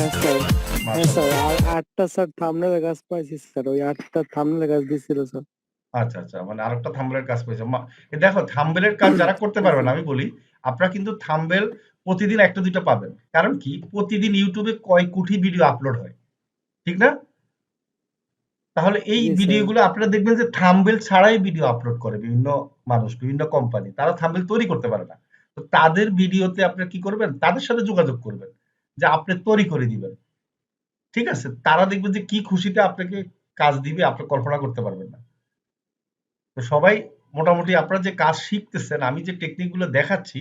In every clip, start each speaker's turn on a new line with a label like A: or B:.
A: হ্যাঁ স্যার,
B: মাশাআল্লাহ।
A: আর 8টা স্যার থাম্বনেলের কাজ পাইছি স্যার, ওই 8টা থাম্বনেলের কাজ দিছিল স্যার।
B: আচ্ছা, আচ্ছা। মানে আরেকটা থাম্বনেলের কাজ পেয়েছো। দেখো থাম্বনেলের কাজ যারা করতে
A: হ্যাঁ
B: পারবেন
A: স্যার।
B: আমি বলি, আপনারা কিন্তু থাম্বনেল প্রতিদিন ১টা ২টা পাবেন। কারণ কি? প্রতিদিন YouTube এ কয় কোটি ভিডিও আপলোড হয়। ঠিক না? তাহলে এই
A: জি স্যার।
B: ভিডিওগুলো আপনারা দেখবেন যে থাম্বনেল ছাড়াই ভিডিও আপলোড করে বিভিন্ন মানুষ, বিভিন্ন কোম্পানি। তারা থাম্বনেল তৈরি করতে পারে না। তো তাদের ভিডিওতে আপনারা কি করবেন? তাদের সাথে যোগাযোগ করবেন। যে আপনি তৈরি করে দিবেন। ঠিক আছে? তারা দেখবেন যে কি খুশিতে আপনাকে কাজ দিবে আপনি কল্পনা করতে পারবেন না। তো সবাই মোটামুটি আপনারা যে কাজ শিখতেছেন, আমি যে টেকনিক গুলো দেখাচ্ছি,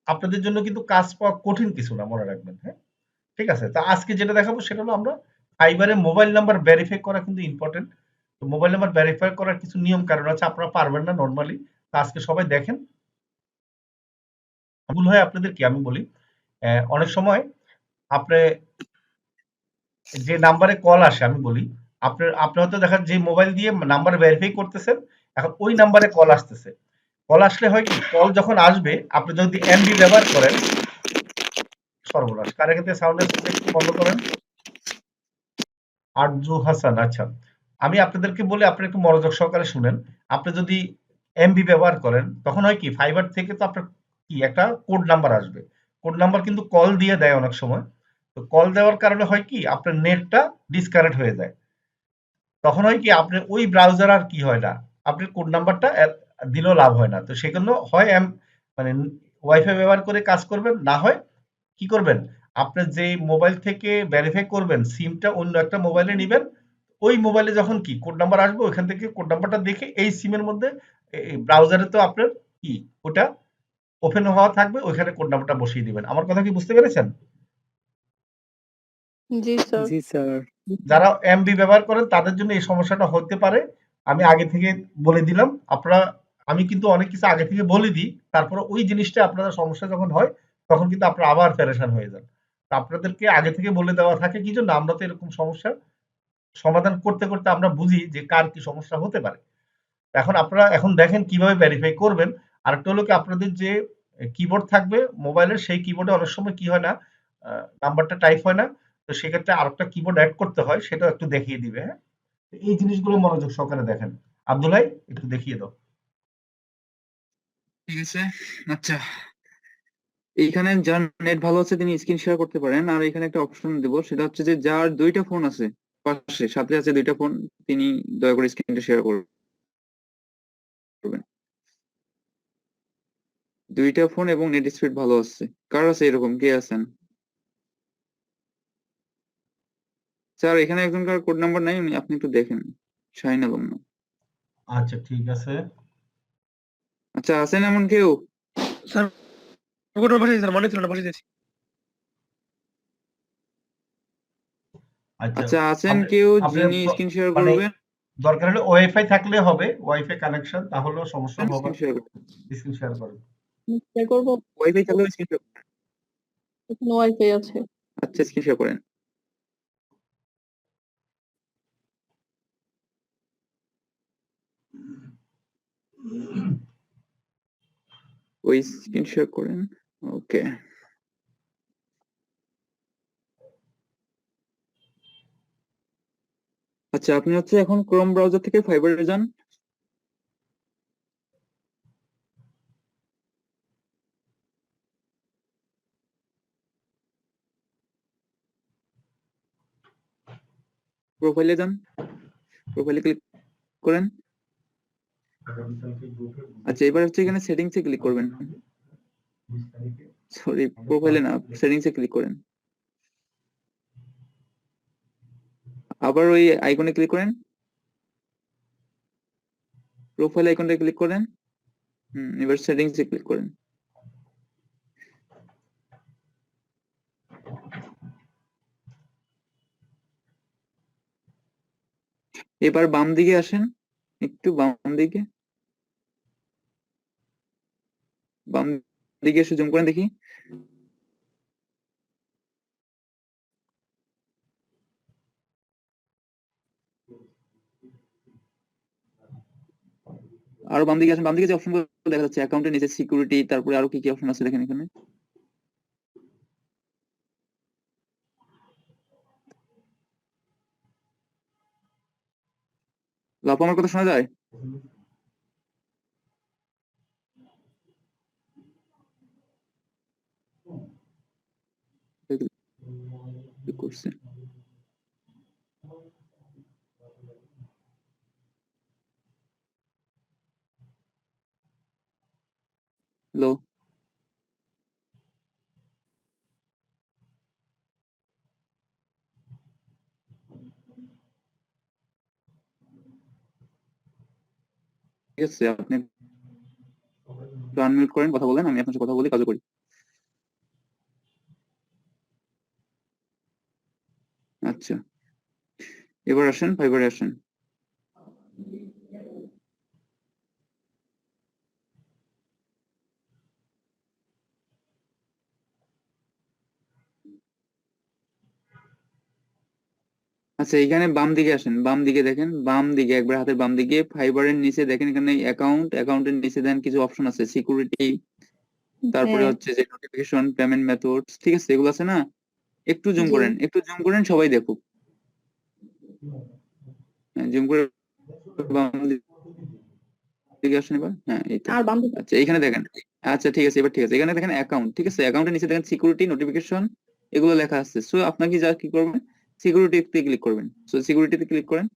B: আপনাদের জন্য কিন্তু কাজ পাওয়া কঠিন কিছু না, মনে রাখবেন। হ্যাঁ? ঠিক আছে? তো আজকে যেটা দেখাবো সেটা হলো আমরা ফাইবারে মোবাইল নাম্বার ভেরিফাই করা কিন্তু ইম্পর্টেন্ট। তো মোবাইল নাম্বার ভেরিফাই করার কিছু নিয়ম কারণ আছে, আপনারা পারবেন না নরমালি। তো আজকে সবাই দেখেন। ভুল হয় আপনাদের কি আমি বলি, অনেক সময় আপনি যে নাম্বারে কল আসে আমি বলি, আপনি হয়তো দেখেন যে মোবাইল দিয়ে নাম্বার ভেরিফাই করতেছেন, এখন ওই নাম্বারে কল আসতেছে। কল আসলে হয় কি, কল যখন আসবে আপনি যদি এমবি ব্যবহার করেন, সর্বনাশ, কার ক্ষেত্রে সাউন্ড আসতেছে একটু বন্ধ করেন। আরজু হাসান, আচ্ছা। আমি আপনাদেরকে বলি, আপনারা একটু মনোযোগ সহকারে শুনেন। আপনি যদি এমবি ব্যবহার করেন তখন হয় কি, ফাইবার থেকে তো আপনার কি একটা কোড নাম্বার আসবে। কোড নাম্বার কিন্তু কল দিয়ে দেয় অনেক সময়। তো কল দেওয়ার কারণে হয় কি, আপনার নেটটা ডিসকানেক্ট হয়ে যায়। তখন হয় কি, আপনি ওই ব্রাউজার আর কি হয় না, আপনার কোড নাম্বারটা দিলেও লাভ হয় না। তো সেজন্য হয় মানে ওয়াইফাই ব্যবহার করে কাজ করবেন, না হয় কি করবেন, আপনি যে মোবাইল থেকে ভেরিফাই করবেন সিমটা অন্য একটা মোবাইলে নিবেন। ওই মোবাইলে যখন কি কোড নাম্বার আসবে, ওইখান থেকে কোড নাম্বারটা দেখে এই সিমের মধ্যে ব্রাউজারে তো আপনার কি ওটা ওপেন হওয়া থাকবে, ওইখানে কোড নাম্বারটা বসিয়ে দিবেন। আমার কথা কি বুঝতে পেরেছেন?
C: জি স্যার।
A: জি স্যার।
B: যারা এমবি ব্যবহার করেন তাদের জন্য এই সমস্যাটা হতে পারে। আমি আগে থেকে বলে দিলাম। আপনারা, আমি কিন্তু অনেক কিছু আগে থেকে বলে দিই, তারপরে ওই জিনিসটা আপনাদের সমস্যা যখন হয় তখন কিন্তু আপনারা আবার পেরেশান হয়ে যান। তো আপনাদেরকে আগে থেকে বলে দেওয়া থাকে কি জন্য, আমরা তো এরকম সমস্যা সমাধান করতে করতে আমরা বুঝি যে কার কি সমস্যা হতে পারে। এখন আপনারা এখন দেখেন কিভাবে ভেরিফাই করবেন। আরেকটা হলো কি, আপনাদের যে কিবোর্ড থাকবে মোবাইলের, সেই কিবোর্ডে অনেক সময় কি হয় না, নাম্বারটা টাইপ হয় না। তো সেক্ষেত্রে আরেকটা কিবোর্ড অ্যাড করতে হয়, সেটাও একটু দেখিয়ে দিবে। হ্যাঁ, এই জিনিসগুলো মনোযোগ সহকারে দেখেন। আব্দুল্লাহ একটু দেখিয়ে দাও।
D: ঠিক আছে। আচ্ছা, এইখানে যার নেট ভালো আছে তিনি স্ক্রিন শেয়ার করতে পারেন। আর এখানে একটা অপশন দেব, সেটা হচ্ছে যে যার দুইটা ফোন আছে, পাশে সাথে আছে দুইটা ফোন, তিনি দয়া করে স্ক্রিনটা শেয়ার করবেন। দুইটা ফোন এবং নেট স্পিড ভালো আছে, কার আছে এরকম, কে আছেন? স্যার এখানে একজনকার কোড নাম্বার নাই, আপনি একটু দেখেন। শাহিন আলম না?
B: আচ্ছা ঠিক আছে।
D: আচ্ছা, আছেন এমন কেউ?
E: স্যার কোডটা পাঠিয়ে দিন স্যার, মনে ছিল না, পাঠিয়ে দিয়েছি।
B: আচ্ছা,
D: আচ্ছা, আছেন
B: আপনি
D: কেউ
B: আপনি
D: যিনি স্ক্রিন শেয়ার
B: মানে
D: করবেন?
B: দরকার হলে ওয়াইফাই থাকলে হবে, ওয়াইফাই কানেকশন, তাহলেও সমস্যা হবে।
D: স্ক্রিন শেয়ার করবেন।
B: স্ক্রিন শেয়ার করেন।
C: শেয়ার করবো।
D: ওয়াইফাই থাকলেও স্ক্রিন শেয়ার।
C: এখানে ওয়াইফাই আছে।
D: আচ্ছা, স্ক্রিন শেয়ার করেন। ওই স্ক্রিন শেয়ার করেন। ওকে। আচ্ছা, আপনি হচ্ছে এখন ক্রোম ব্রাউজার থেকে ফাইবারে যান। প্রোফাইলে যান, প্রোফাইলে ক্লিক করেন। আচ্ছা, এবার হচ্ছে এখানে সেটিংসে ক্লিক করবেন। সরি, প্রোফাইলে না, সেটিংসে ক্লিক করেন। আবার ওই আইকনে ক্লিক করেন, প্রোফাইল আইকনটা ক্লিক করেন। এবার সেটিংসে ক্লিক করেন। এবার বাম দিকে আসেন, একটু বাম দিকে, বাম দিকে এসে জুম করেন দেখি। আরো বাম দিকে আসেন, বাম দিকে যে অপশন দেখা যাচ্ছে অ্যাকাউন্টের নিচে সিকিউরিটি, তারপরে আরো কি কি অপশন আছে দেখেন এখানে। লাপু আমার কথা শোনা যায়? করছে হ্যালো, ঠিক আছে, আপনি আনমিউট করেন, কথা বলেন, আমি আপনার সাথে কথা বলি, কাজ করি। আচ্ছা, এবার আসেন, ফাইবারে আসেন। আচ্ছা, এখানে বাম দিকে আসেন, বাম দিকে দেখেন, বাম দিকে একবার হাতের বাম দিকে ফাইবারের নিচে দেখেন, এখানে অ্যাকাউন্টের নিচে দেন কিছু অপশন আছে, সিকিউরিটি, তারপরে
C: হ্যাঁ
D: হচ্ছে যে নোটিফিকেশন, পেমেন্ট মেথডস, ঠিক আছে, এগুলো আছে না? একটু জুম
C: জি
D: করেন, একটু জুম করেন, সবাই দেখুক। জুম করে বাম দিকে আসেন এবার, হ্যাঁ এই তো।
C: আর বাম দিকে
D: আচ্ছা, এখানে দেখেন, আচ্ছা ঠিক আছে, এবার ঠিক আছে, এখানে দেখেন অ্যাকাউন্ট, ঠিক আছে, অ্যাকাউন্টের নিচে দেখেন সিকিউরিটি, নোটিফিকেশন, এগুলো লেখা আছে। সো আপনাকে যা কি করবেন, সিকিউরিটিতে ক্লিক করবেন। সো সিকিউরিটিতে ক্লিক করেন।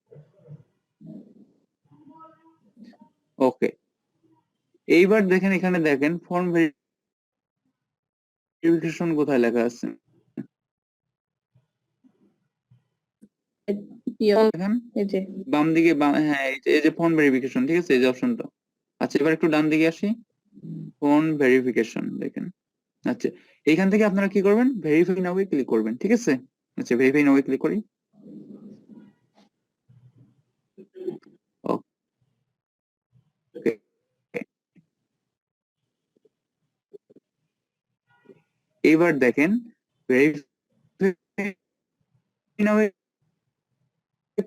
D: ওকে, এইবার দেখেন, এখানে দেখেন ফর্ম ভেরিফিকেশন কোথায় লেখা আছে দেখেন,
C: এই যে
D: বাম দিকে, হ্যাঁ এই যে ফোন ভেরিফিকেশন, ঠিক আছে, এই যে অপশনটা। আচ্ছা, এবার একটু ডান দিকে আসি, ফোন ভেরিফিকেশন দেখেন। আচ্ছা, এইখান থেকে আপনারা কি করবেন, ভেরিফাই নাও ক্লিক করবেন, ঠিক আছে। আচ্ছা, ভেরিফাই নাও ক্লিক করি। ওকে, এইবার দেখেন ভেরিফাই নাও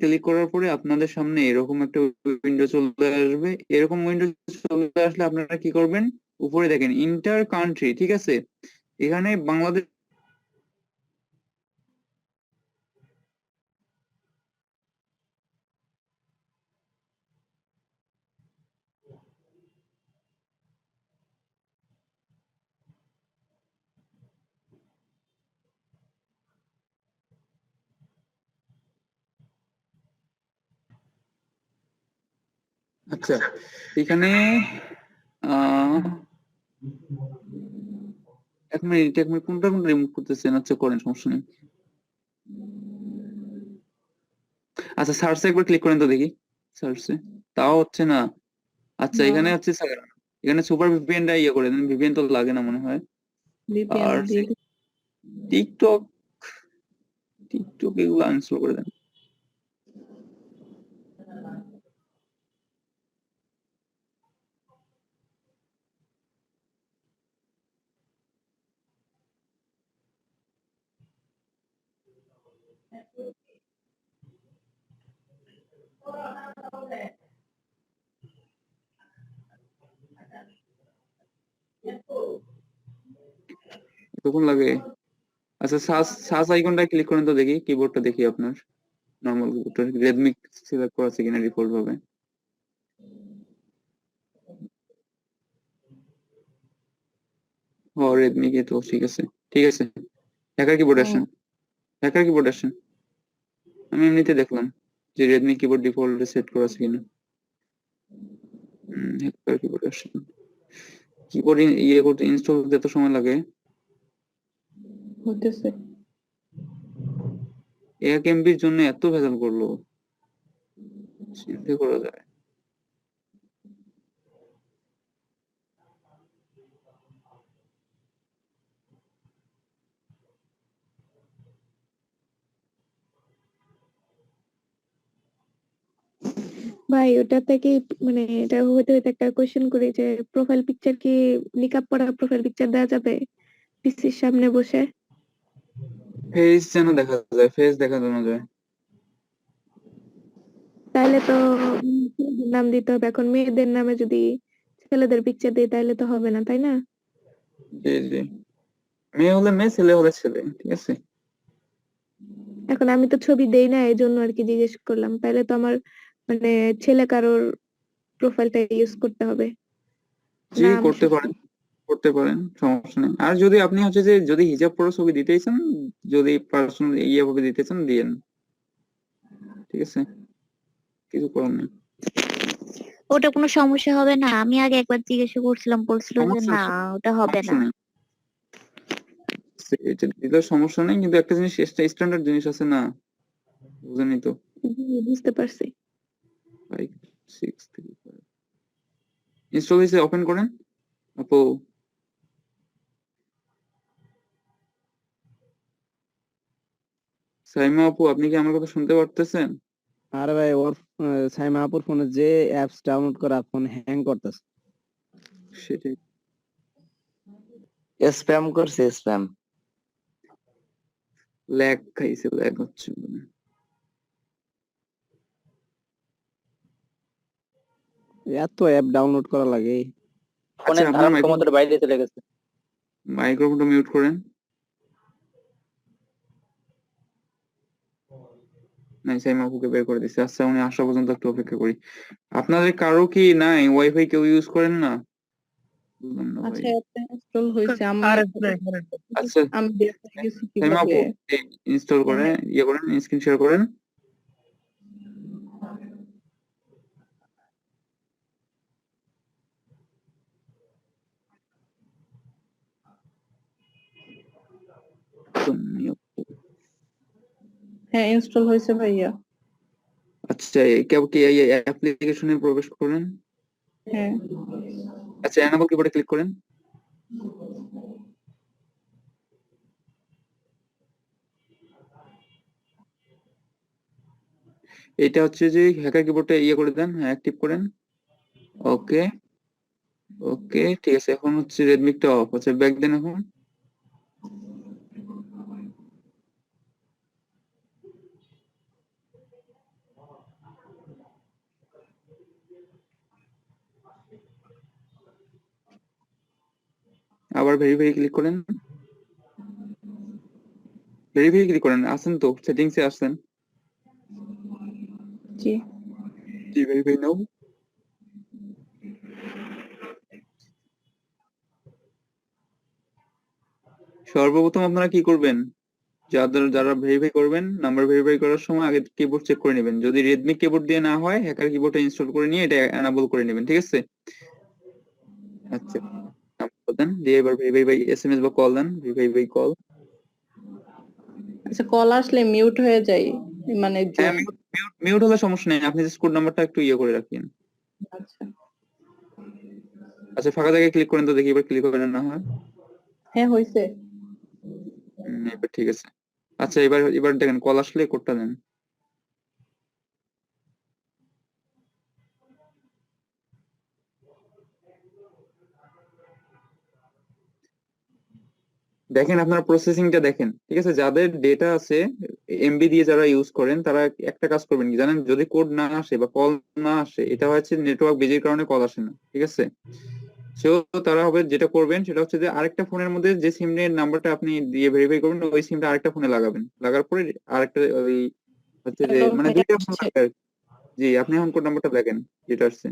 D: ক্লিক করার পরে আপনাদের সামনে এরকম একটা উইন্ডো চলে আসবে। এরকম উইন্ডো চলে আসলে আপনারা কি করবেন, উপরে দেখেন ইন্টার কান্ট্রি, ঠিক আছে, এখানে বাংলাদেশ আচ্ছা, এখানে আহ 1 মিনিট কোনটা রিমুভ করতেছেন? আচ্ছা, করেন, সমস্যা নেই। আচ্ছা, সার্চে একবার ক্লিক করেন তো দেখি, সার্চে তাও হচ্ছে না। আচ্ছা,
C: না
D: এখানে হচ্ছে এখানে সুপার ভিপিএনটা ইয়ে করে দেন, ভিপিএন তো লাগে না মনে হয়।
C: ভিপিএন
D: আর
C: দিয়ে
D: টিকটক টিকটক এগুলো আনইনস্টল করে দেন। তখন লাগে। আচ্ছা, সার্চ আইকনটা ক্লিক করেন তো দেখি, কিবোর্ডটা দেখি আপনার নর্মাল কিবোর্ডটা, রেডমি সিলেক্ট করা আছে কিনা ডিফল্ট ভাবে। ও, রেডমি কি তো, ঠিক আছে, ঠিক আছে, হ্যাকার কিবোর্ড আসেন, হ্যাকার কিবোর্ড আসেন। আমি এমনিতে দেখলাম যে রেডমি কিবোর্ড ডিফল্ট সেট করা আছে কিনা। হ্যাকার কিবোর্ড আসেন। কিবোর্ড ইয়ে করতে, ইনস্টল করতে এত সময় লাগে?
C: হতেছে
D: 1 এমবির জন্য এত ভেজাল করলো, চিন্তা করা যায়।
F: ভাই ওটা থেকে মানে এটা হইতে হইতে একটা কোয়েশ্চেন করি যে প্রোফাইল পিকচার কি নিকাব পরা প্রোফাইল পিকচার দেওয়া যাবে পিসির সামনে বসে?
D: ফেস যেন দেখা যায়, ফেস দেখানো যায়।
F: তাহলে তো ছেলেদের নাম দিতে হবে। এখন মেয়েদের নামে যদি ছেলেদের পিকচার দিই তাহলে তো হবে না, তাই না?
D: জি জি, মেয়ে হলে মেয়ে, ছেলে হলে ছেলে, ঠিক আছে।
F: এখন আমি তো ছবি দেই না, এই জন্য আর কি জিজ্ঞেস করলাম। তাহলে তো আমার মানে ছেলে কারোর প্রোফাইলটা ইউজ করতে হবে?
D: জি,
F: নাম
D: করতে পারেন, সমস্যা নেই। আর যদি আপনি হচ্ছে যে যদি হিজাব পরা ছবি দিতেই চান, যদি পার্সোনাল ইয়ে ভাবে দিতে চান দিয়েন, ঠিক আছে, কিছু করার নেই।
G: ওটা কোনো সমস্যা হবে না? আমি আগে একবার জিজ্ঞাসা করছিলাম, বলছিল যে
D: সমস্যা
G: না ওটা হবে
D: সমস্যা
G: না।
D: নেই, এটা দিলে সমস্যা নেই, কিন্তু একটা জিনিস স্ট্যান্ডার্ড জিনিস আছে না, বুঝেনি তো।
F: বুঝতে পারছি।
D: 5 6 3 5 ইনস্টল হয়েছে, ওপেন করেন আপু। সাইমা আপু, আপনি কি আমার কথা শুনতে পারতেছেন?
A: আরে ভাই ওর সাইমা আপুর ফোনে যে অ্যাপস ডাউনলোড করা ফোন হ্যাং করতেছে।
D: সেটাই,
H: স্প্যাম করছে স্প্যাম।
D: ল্যাগ খাইছে, ল্যাগ হচ্ছে।
A: এত অ্যাপ ডাউনলোড করা লাগে।
H: ফোনের
D: আপনার
H: ধারণ ক্ষমতার বাইরে চলে গেছে।
D: মাইক্রোফোনটা মিউট করেন। নাই, সাইমা আপুকে বের করে দিচ্ছে। আচ্ছা, উনি আসা পর্যন্ত একটু অপেক্ষা করি। আপনাদের কারো কি নাই ওয়াইফাই, কেউ ইউজ করেন না? বুঝলাম না ভাই।
C: আচ্ছা অ্যাপটা ইনস্টল হয়েছে
E: কারেন্ট নাই, কারেন্ট।
D: আচ্ছা,
C: আমি দেখতে গেছি
D: সাইমা
C: কিভাবে।
D: আপু ইনস্টল করে ইয়ে করেন, স্ক্রিন শেয়ার করেন।
C: হ্যাঁ ইনস্টল হয়েছে ভাইয়া।
D: আচ্ছা, কেউ কি এই অ্যাপ্লিকেশনে প্রবেশ করেন।
C: হ্যাঁ
D: আচ্ছা, এনাবল কিবোর্ডে ক্লিক করেন। এটা হচ্ছে যে হ্যাকার কিবোর্ডে ইয়ে করে দেন, হ্যাঁ অ্যাক্টিভ করেন। ওকে, ওকে, ঠিক আছে। এখন হচ্ছে রেডমিকটা অফ আছে, ব্যাক দেন এখন। আবার ভেরিফাই ক্লিক করেন, ভেরিফাই ক্লিক করেন। আসেন তো, সেটিংসে আসেন।
C: জি।
D: জি, ভেরিফাই নাও। সর্বপ্রথম আপনারা কি করবেন, যারা ভেরিফাই করবেন, নাম্বার ভেরিফাই করার সময় আগে কিবোর্ড চেক করে নেবেন। যদি রেডমি কিবোর্ড দিয়ে না হয়, হ্যাকার কিবোর্ডটা ইনস্টল করে নিয়ে এটা এনাবল করে নেবেন, ঠিক আছে? আচ্ছা, নাম্বার দেন, দিয়ে এবার ভেরিফাই বাই এসএমএস বা কল দেন, ভেরিফাই বাই কল।
C: আচ্ছা কল আসলে মিউট হয়ে যায়, মানে
D: হ্যাঁ,
C: জুম।
D: মিউট হলে সমস্যা নেই, আপনি জাস্ট কোড নাম্বারটা একটু ইয়ে করে রাখেন।
C: আচ্ছা
D: আচ্ছা, ফাঁকা জায়গায় ক্লিক করেন তো, দেখি এবার ক্লিক করে না হয়।
C: হ্যাঁ হয়েছে।
D: এবার ঠিক আছে। আচ্ছা, এবার দেখেন কল আসলে কোডটা দেন। দেখেন আপনারা প্রসেসিংটা দেখেন, ঠিক আছে? যাদের ডেটা আছে এমবি দিয়ে যারা ইউজ করেন, তারা একটা কাজ করবেন কি জানেন, যদি কোড না আসে বা কল না আসে, এটা হচ্ছে নেটওয়ার্ক বিজির কারণে কল আসে না, ঠিক আছে? সো তারা হবে যেটা করবেন সেটা হচ্ছে যে আরেকটা ফোনের মধ্যে যে সিম এর নাম্বারটা আপনি দিয়ে ভেরিফাই করবেন, ওই সিমটা আরেকটা ফোনে লাগাবেন, লাগার পরে আরেকটা ওই হচ্ছে যে
C: হ্যালো
D: মানে
C: ভাইয়া
D: দুইটা ফোন
C: আসছে।
D: লাগবে আর কি। জি, আপনি এখন কোড নাম্বারটা দেখেন যেটা আসছে।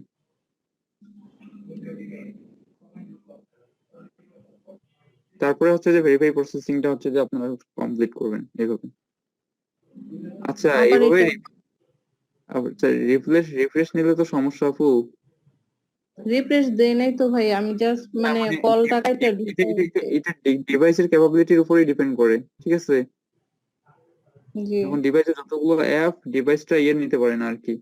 D: তারপরে হচ্ছে যে ভেরিফাই প্রসেসিংটা হচ্ছে যে আপনারা কমপ্লিট করবেন এইভাবে। আচ্ছা,
C: আবার
D: এইভাবে
C: এটা
D: আচ্ছা, রিফ্রেশ নিলে তো সমস্যা আপু।
C: রিফ্রেশ দেই নাই তো ভাই, আমি জাস্ট
D: না,
C: মানে
D: মানে
C: কলটা কাইটা
D: এটা
C: ঢুকে
D: এটা এটা
C: গেছে।
D: এটা ডিভাইসের ক্যাপাবিলিটির উপরেই ডিপেন্ড করে, ঠিক আছে?
C: জি।
D: এখন ডিভাইসে যতগুলো অ্যাপ, ডিভাইসটা ইয়ে নিতে পারে না আর কি,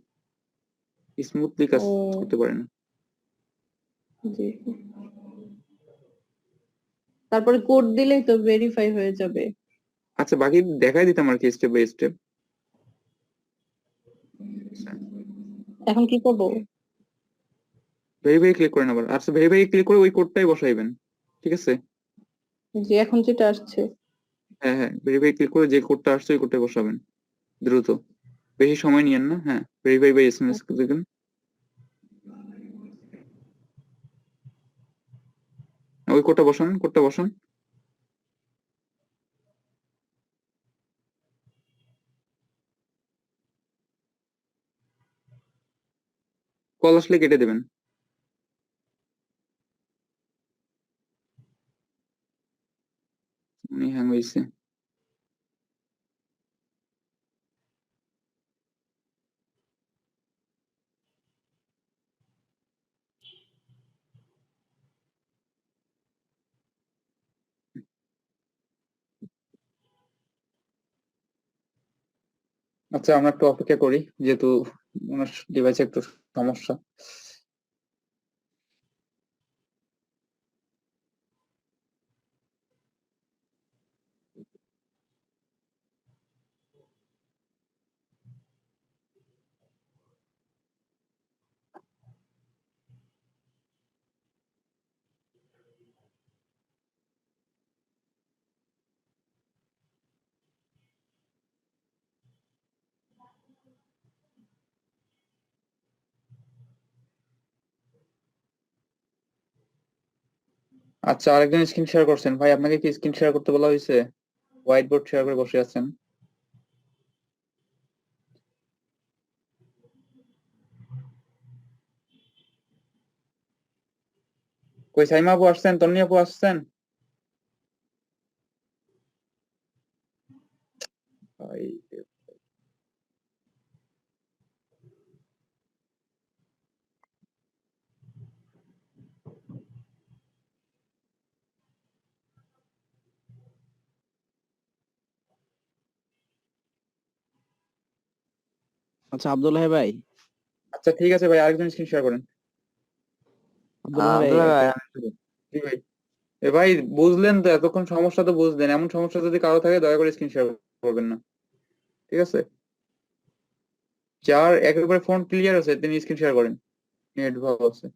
D: স্মুথলি কাজ
C: ও
D: করতে পারে না।
C: জি। তারপরে কোড দিলেই তো ভেরিফাই হয়ে যাবে।
D: আচ্ছা, বাকি দেখাই দিতাম আর কি স্টেপ বাই স্টেপ।
C: এখন কি করব?
D: ভেরিফাই ক্লিক করেন আবার। আচ্ছা, ভেরিফাই ক্লিক করে ওই কোডটাই বসাইবেন, ঠিক আছে?
C: জি এখন যেটা আসছে।
D: হ্যাঁ, হ্যাঁ, ভেরিফাই ক্লিক করে যে কোডটা আসছে ওই কোডটাই বসাবেন দ্রুত, বেশি সময় নিয়েন না। হ্যাঁ, ভেরিফাই বাই এসএমএস দিবেন। ওই কোডটা বসান, কোডটা বসান। কল আসলে কেটে দেবেন। হ্যাং হয়েছে। আচ্ছা আমরা একটু অপেক্ষা করি, যেহেতু ওনার ডিভাইসে একটু সমস্যা। আচ্ছা আরেকজন স্ক্রিন শেয়ার করছেন ভাই, আপনাকে কি স্ক্রিন শেয়ার করতে বলা হয়েছে? হোয়াইট বোর্ড শেয়ার করে বসে আছেন। কই সাইমা আপু আসছেন, তন্নি আপু আসছেন? ভাই
A: আচ্ছা আব্দুল্লাহ ভাই,
D: আচ্ছা ঠিক আছে ভাই, আরেকজন স্ক্রিন শেয়ার করেন।
A: আব্দুল্লাহ ভাই
H: আব্দুল্লাহ ভাই,
D: জি ভাই। এ ভাই বুঝলেন তো, এতক্ষণ সমস্যা তো বুঝলেন, এমন সমস্যা যদি কারো থাকে দয়া করে স্ক্রিন শেয়ার করবেন না, ঠিক আছে? যার একেবারে ফোন ক্লিয়ার আছে তিনি স্ক্রিন শেয়ার করেন, নেট ভালো আছে।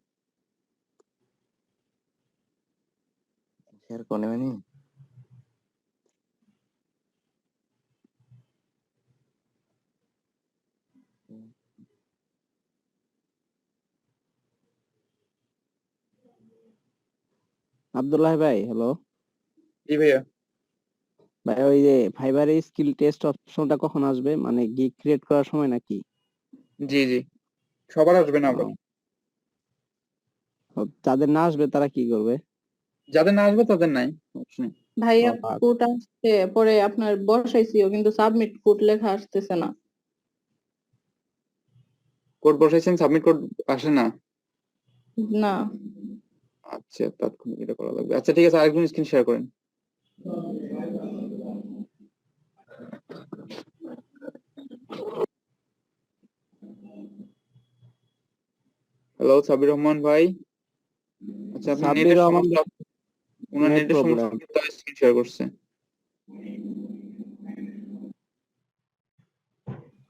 H: শেয়ার করে নেবেনি?
A: আব্দুল্লাহ ভাই, হ্যালো
D: জি ভাইয়া।
A: ভাই, ওই যে ফাইবারে স্কিল টেস্ট অপশনটা কখন আসবে, মানে গিগ ক্রিয়েট করার সময় নাকি?
D: জি জি, সবার আসবে না আবার।
A: যাদের না আসবে তারা কি করবে?
D: যাদের না আসবে তাদের নাই, সমস্যা নেই।
C: ভাইয়া
A: বাবা।
C: কোড আসছে, পরে আপনার বসাইছিও কিন্তু সাবমিট কোড লেখা আসতেছে না।
D: কোড বসাইছেন, সাবমিট কোড আসে না?
C: না,
D: আচ্ছা তাৎক্ষণিক এটা করা লাগবে। আচ্ছা ঠিক আছে, আরেকজন স্ক্রিন শেয়ার করেন। হ্যালো সাবির রহমান ভাই। আচ্ছা আপনার
A: সাব্বির
D: নেটের
A: রহমান
D: সমস্যা, ওনার
A: নেট
D: নেটের সমস্যা
A: প্রবলেম।
D: কিন্তু স্ক্রিন শেয়ার করছে।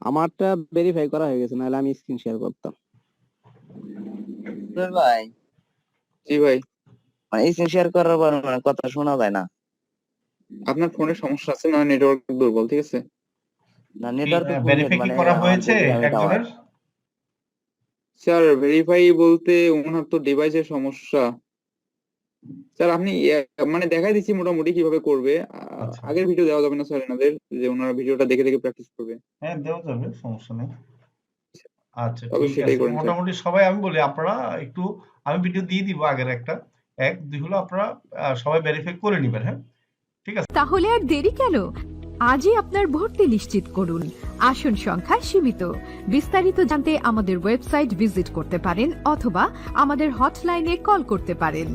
A: আমারটা ভেরিফাই করা হয়ে গেছে, নাহলে আমি স্ক্রিন শেয়ার করতাম।
H: আব্দুল্লাহ ভাই,
D: জি ভাই।
H: মানে স্ক্রিন শেয়ার করার পর মানে কথা শোনা যায় না।
D: আপনার ফোনের সমস্যা আছে, না নেটওয়ার্ক দুর্বল, ঠিক আছে?
H: না, নেটওয়ার্ক তো ফুল নেট,
B: ভেরিফাই কি
H: মানে
B: করা
H: আমার
B: হয়েছে
H: টেলিগ্রামে টাওয়ার।
B: একজনের?
D: স্যার ভেরিফাই বলতে ওনার তো ডিভাইসের সমস্যা। স্যার আপনি মানে দেখাই দিচ্ছি মোটামুটি কিভাবে করবে।
B: আচ্ছা
D: আগের ভিডিও দেওয়া যাবে না স্যার এনাদের, যে ওনারা ভিডিওটা দেখে দেখে প্র্যাকটিস করবে।
B: হ্যাঁ, দেওয়া যাবে, সমস্যা নেই। আচ্ছা
D: তবে
B: ঠিক
D: সেটাই
B: আছে,
D: করেন স্যার।
B: মোটামুটি সবাই আমি বলি আপনারা একটু, আমি ভিডিও দিয়ে দিব আগের একটা, এক দুই হলো আপনারা সবাই ভেরিফাই করে নেবেন। হ্যাঁ ঠিক আছে।
I: তাহলে আর দেরি কেন? আজই আপনার ভর্তি নিশ্চিত করুন। আসন সংখ্যা সীমিত। বিস্তারিত জানতে আমাদের ওয়েবসাইট ভিজিট করতে পারেন অথবা আমাদের হটলাইনে কল করতে পারেন।